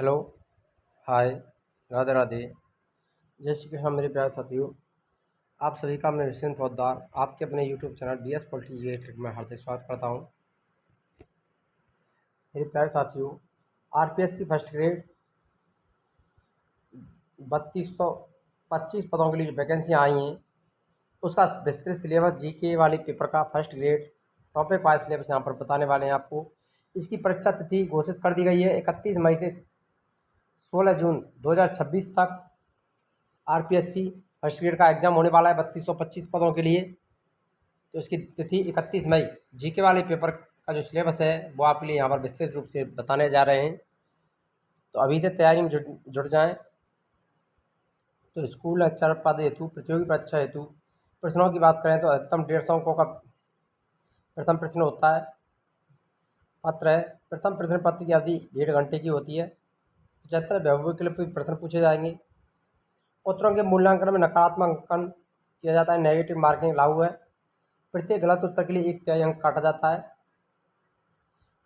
Hello, हाय, राधे राधे। जय श्री कृष्ण मेरे प्यारे साथियों। आप सभी का मैं विश्वनाथ पोद्दार आपके अपने यूट्यूब चैनल BS पॉलिटिक्स में हार्दिक स्वागत करता हूं। मेरे प्यारे साथियों, RPSC फर्स्ट ग्रेड 3225 पदों के लिए जो वैकेंसियाँ आई हैं उसका विस्तृत सिलेबस GK वाले पेपर का first grade topic wise syllabus यहाँ पर बताने वाले हैं आपको। इसकी परीक्षा तिथि घोषित कर दी गई है 31 मई से 16 जून 2026 तक। RPSC फर्स्ट ग्रेड का एग्जाम होने वाला है 3225 पदों के लिए। तो इसकी तिथि 31 मई। GK वाले पेपर का जो सिलेबस है वो आपके लिए यहाँ पर विस्तृत रूप से बताने जा रहे हैं, तो अभी से तैयारी में जुट जाएं। तो स्कूल लेक्चर पद हेतु प्रतियोगी परीक्षा हेतु प्रश्नों की बात करें तो अधिकतम 150 अंकों का प्रथम प्रश्न होता है। पत्र है, प्रथम प्रश्न पत्र की अवधि 1.5 घंटे की होती है। 75 बहुविकल्पीय प्रश्न पूछे जाएंगे। उत्तरों के मूल्यांकन में नकारात्मक अंकन किया जाता है, नेगेटिव मार्किंग लागू है। प्रत्येक गलत उत्तर के लिए 1 अंक काटा जाता है।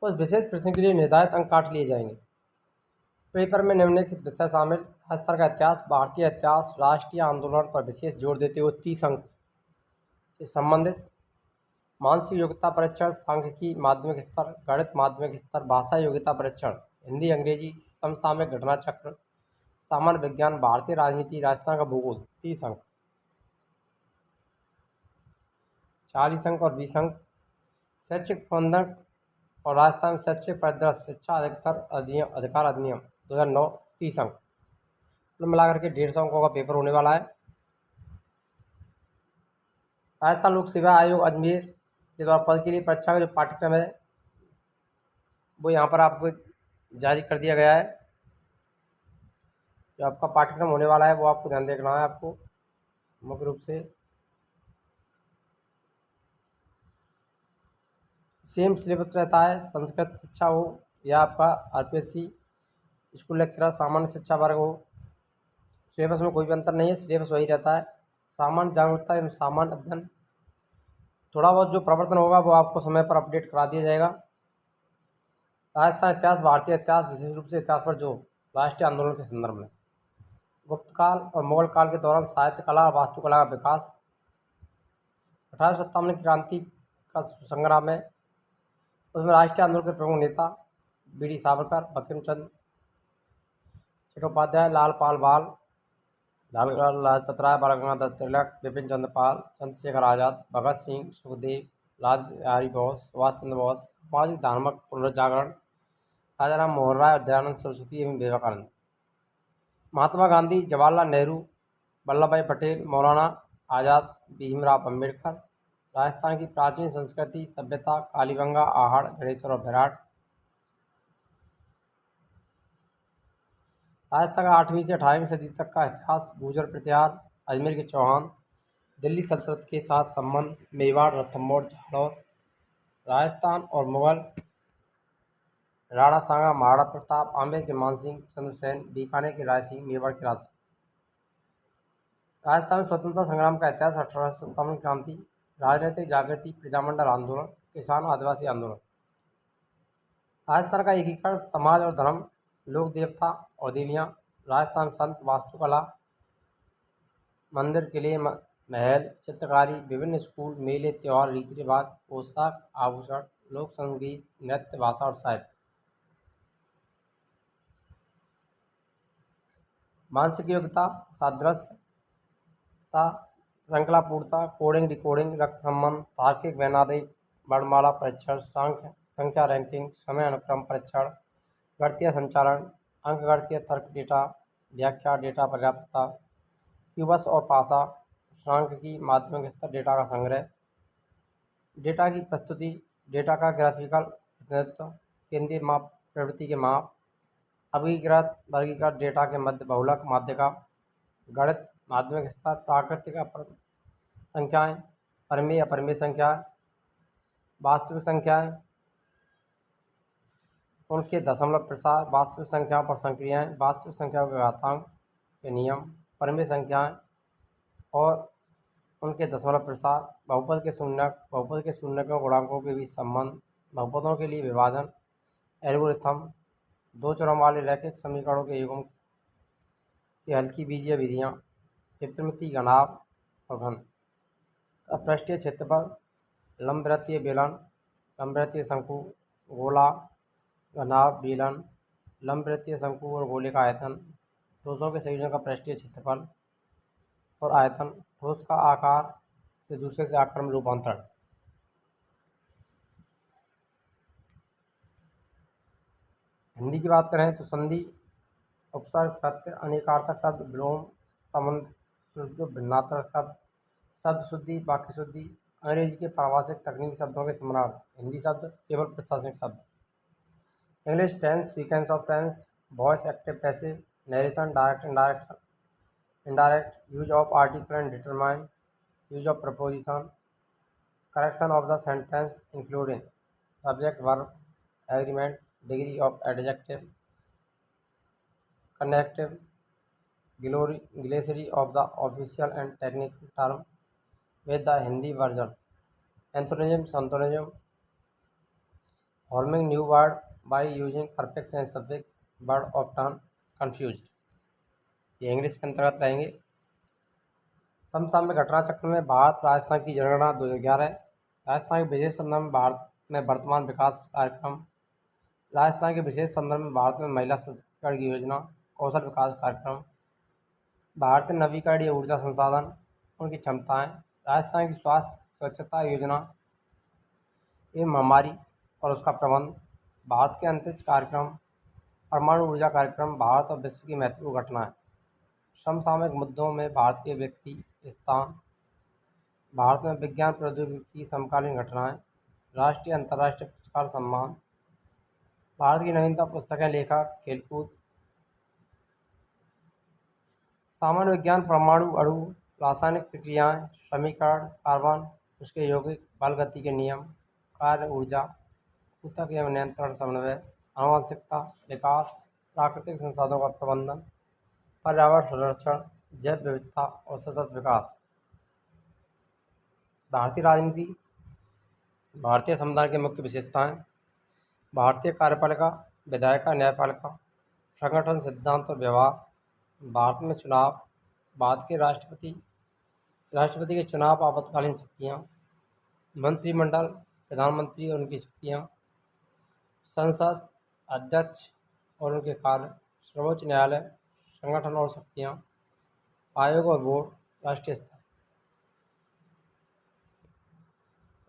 उस विशेष प्रश्न के लिए निर्धारित अंक काट लिए जाएंगे। पेपर में निम्नलिखित विषय शामिल: राजस्थान का इतिहास, भारतीय इतिहास, राष्ट्रीय आंदोलन पर विशेष जोर देते हुए 30 अंक से संबंधित। मानसिक योग्यता परीक्षण, सांख्यिकी माध्यमिक स्तर, गणित माध्यमिक स्तर, भाषा योग्यता परीक्षण, हिंदी अंग्रेजी, समसामयिक घटना चक्र, सामान्य विज्ञान, भारतीय राजनीति, राजस्थान का भूगोल 30 अंक। 40 अंक और 20 अंक। शैक्षिक प्रबंधन और राजस्थान शैक्षिक परिदृश्य शिक्षा अधिकार अधिनियम 2009 30 अंक। कुल मिलाकर के 150 अंकों का पेपर होने वाला है। राजस्थान लोक सेवा आयोग अजमेर के द्वारा पद के लिए परीक्षा का जो पाठ्यक्रम है वो यहाँ पर आपको जारी कर दिया गया है। जो आपका पाठ्यक्रम होने वाला है वो आपको ध्यान देखना है। आपको मुख्य रूप से सेम सिलेबस रहता है, संस्कृत शिक्षा हो या आपका RPSC स्कूल लेक्चरर सामान्य शिक्षा वर्ग हो, सिलेबस में कोई भी अंतर नहीं है, सिलेबस वही रहता है। सामान्य जागरूकता एवं सामान्य अध्ययन, थोड़ा बहुत जो प्रवर्तन होगा वो आपको समय पर अपडेट करा दिया जाएगा। राजस्थान इतिहास, भारतीय इतिहास, विशेष रूप से इतिहास पर जो राष्ट्रीय आंदोलन के संदर्भ में, गुप्त काल और मुगल काल के दौरान साहित्य कला और वास्तुकला का विकास, 1857 की क्रांति का संग्राम है, उसमें राष्ट्रीय आंदोलन के प्रमुख नेता BD सावरकर, बंकिम चंद्र चट्टोपाध्याय, लाल पाल बाल, लाल लाजपत राय, बाल गंगाधर तिलक, बिपिन चंद्र पाल, चंद्रशेखर आजाद, भगत सिंह, सुखदेव, राज बिहारी बोस, सुभाष चंद्र बोस, सामाजिक धार्मिक पुनर्जागरण, राजा राम मोहन राय, दयानंद सरस्वती एवं विवेकानंद, महात्मा गांधी, जवाहरलाल नेहरू, वल्लभ भाई पटेल, मौलाना आजाद, भीमराव अम्बेडकर, राजस्थान की प्राचीन संस्कृति सभ्यता, कालीबंगा, आहड़, गणेश्वर और विराट, राजस्थान का 8वीं से 18वीं सदी तक का इतिहास, गुर्जर प्रतिहार, अजमेर के चौहान, दिल्ली सल्तनत के साथ संबंध, मेवाड़, रणथंभौर, जालौर, राजस्थान और मुगल, राणा सांगा, महाराणा प्रताप, आमेर के मानसिंह, चंद्रसेन, बीकानेर के राय सिंह, मेवाड़ के राज। राजस्थान में स्वतंत्रता संग्राम का इतिहास, 1857 क्रांति, राजनीतिक जागृति, प्रजामंडल आंदोलन, किसान आदिवासी आंदोलन, राजस्थान का एकीकरण, समाज और धर्म, लोक देवता और देवियाँ, राजस्थान संत, वास्तुकला, मंदिर, किले, महल, चित्रकारी, विभिन्न स्कूल, मेले, त्यौहार, रीति रिवाज, पोशाक, आभूषण, लोक संगीत, नृत्य, भाषा और साहित्य। मानसिक योग्यता, सादृश्यता, श्रृंखलापूर्णता, कोडिंग डिकोडिंग, रक्त संबंध, तार्किक वैनादिक वर्णमाला परीक्षण, संख्या रैंकिंग, समय अनुक्रम परीक्षण, गणितीय संचालन, अंकगणितीय तर्क, डेटा व्याख्या, डेटा पर्याप्तता, क्यूबस और पासा, सांख्यिकी माध्यमिक स्तर, डेटा का संग्रह, डेटा की प्रस्तुति, डेटा का ग्राफिकल प्रतिनिधित्व, केंद्रीय माप, प्रवृत्ति के माप, अभिकृत वर्गीकृत डेटा के मध्य बहुलक माध्यिका, गणित माध्यमिक स्तर, प्राकृतिक संख्याएं, परिमेय अपरिमेय संख्याएं, वास्तविक संख्याएं, उनके दशमलव प्रसार, वास्तविक संख्याओं पर संक्रियाएं, वास्तविक संख्याओं के घातांक के नियम, परिमेय संख्याएं और उनके दशमलव प्रसार, बहुपद के शून्यक, बहुपद के शून्यकों गुणांकों के बीच संबंध, बहुपदों के लिए विभाजन, एल्गोरिथम, दो चरों वाले रैखिक समीकरणों के युग्म की हल्की बीजीय विधियाँ, चित्रमिति, घनाभ और घन। अपृष्ठीय क्षेत्रफल, लंबवृत्तीय बेलन, लंबवृत्तीय शंकु, गोला, घनाभ, बेलन, लंबवृत्तीय शंकु और गोले का आयतन, ठोसों के संयोजन का पृष्ठीय क्षेत्रफल और आयतन, ठोस का आकार से दूसरे से आकार में रूपांतरण। हिंदी की बात करें तो संधि, उपसर्ग, प्रत्यय, अनेकार्थक शब्द, विलोम, संबंध, शुद्ध, भिन्नार्थक शब्द, शब्द शुद्धि, वाक्य शुद्धि, अंग्रेजी के पारिभाषिक तकनीकी शब्दों के समानार्थ, हिंदी शब्द केवल प्रशासनिक शब्द। English tense, sequence of tense, voice, active, passive, narration, direct, indirect, use of article and determine, use of preposition, correction of the sentence including subject, verb, agreement, degree of adjective, connective, glossary of the official and technical term with the Hindi version, antonym, synonym, forming new word by using perfect and suffix, word often confused। ये English के अंतर्गत रहेंगे। समसामयिक घटना चक्र में भारत राजस्थान की जनगणना 2011, राजस्थान के विशेष संदर्भ में भारत में वर्तमान विकास कार्यक्रम, राजस्थान के विशेष संदर्भ में भारत में महिला सशक्तिकरण की योजना, कौशल विकास कार्यक्रम, भारतीय नवीकरणीय ऊर्जा संसाधन, उनकी क्षमताएं, राजस्थान की स्वास्थ्य स्वच्छता योजना एवं महामारी और उसका प्रबंध, भारत के अंतरिक्ष कार्यक्रम, परमाणु ऊर्जा कार्यक्रम, भारत और विश्व की महत्वपूर्ण घटनाएं, समसामयिक मुद्दों में भारत के व्यक्ति स्थान, भारत में विज्ञान प्रौद्योगिकी की समकालीन घटनाएं, राष्ट्रीय अंतर्राष्ट्रीय पुरस्कार सम्मान, भारत की नवीनतम पुस्तकें, लेखक, खेलकूद, सामान्य विज्ञान, परमाणु, अणु, रासायनिक प्रक्रियाएं, समीकरण, कार्बन, उसके यौगिक, बल गति के नियम, कार्य ऊर्जा, ऊतक एवं नियंत्रण समन्वय, आनुवंशिकता, विकास, प्राकृतिक संसाधनों का प्रबंधन, पर्यावरण संरक्षण, जैव विविधता और सतत विकास। भारतीय राजनीति, भारतीय संविधान की मुख्य विशेषताएं, भारतीय कार्यपालिका, विधायिका, न्यायपालिका, संगठन, सिद्धांत और व्यवहार, भारत में चुनाव, भारत के राष्ट्रपति के चुनाव, आपातकालीन शक्तियाँ, मंत्रिमंडल, प्रधानमंत्री और उनकी शक्तियाँ, संसद, अध्यक्ष और उनके कार्य, सर्वोच्च न्यायालय, संगठन और शक्तियाँ, आयोग और बोर्ड, राष्ट्रीय स्तर।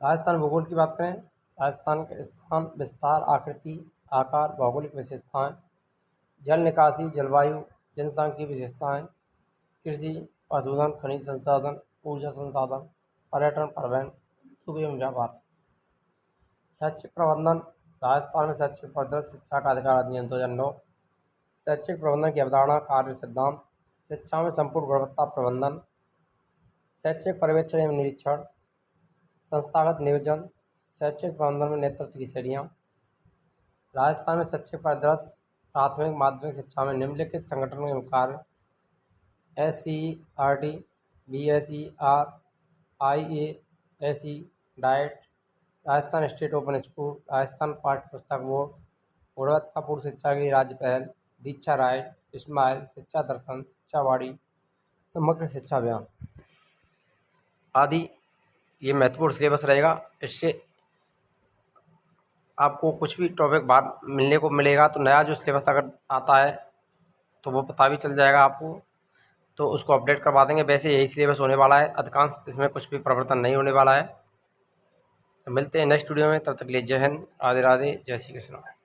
राजस्थान भूगोल की बात करें, राजस्थान के स्थान, विस्तार, आकृति, आकार, भौगोलिक विशेषताएं, जल निकासी, जलवायु, जनसांख्यिकीय विशेषताएं, कृषि, पशुधन, खनिज संसाधन, ऊर्जा संसाधन, पर्यटन, परिवहन, उद्योग एवं व्यापार। शैक्षिक प्रबंधन, राजस्थान में शैक्षिक परिदृश्य, शिक्षा का अधिकार अधिनियम 2009, शैक्षिक प्रबंधन की अवधारणा, कार्य, सिद्धांत, शिक्षा में संपूर्ण गुणवत्ता प्रबंधन, शैक्षिक पर्यवेक्षण एवं निरीक्षण, संस्थागत नियोजन, शैक्षिक प्रबंधन में नेतृत्व की श्रेणियाँ। राजस्थान में शैक्षिक परिदृश्य, प्राथमिक माध्यमिक शिक्षा में निम्नलिखित संगठनों एवं कार्य, SCERT, BSER, IASE, diet, Rajasthan state open school, Rajasthan पाठ्य पुस्तक बोर्ड, गुणवत्तापूर्ण शिक्षा की राज्य पहल, दीक्षा राय, इस्माइल, शिक्षा दर्शन, शिक्षावाड़ी, समग्र शिक्षा अभियान आदि। ये महत्वपूर्ण सिलेबस रहेगा। इससे आपको कुछ भी टॉपिक बाहर मिलने को मिलेगा तो नया जो सिलेबस अगर आता है तो वो पता भी चल जाएगा आपको, तो उसको अपडेट करवा देंगे। वैसे यही सिलेबस होने वाला है, अधिकांश इसमें कुछ भी परिवर्तन नहीं होने वाला है। तो मिलते हैं नेक्स्ट वीडियो में, तब तक के लिए जय हिंद, राधे राधे, जय श्री कृष्ण।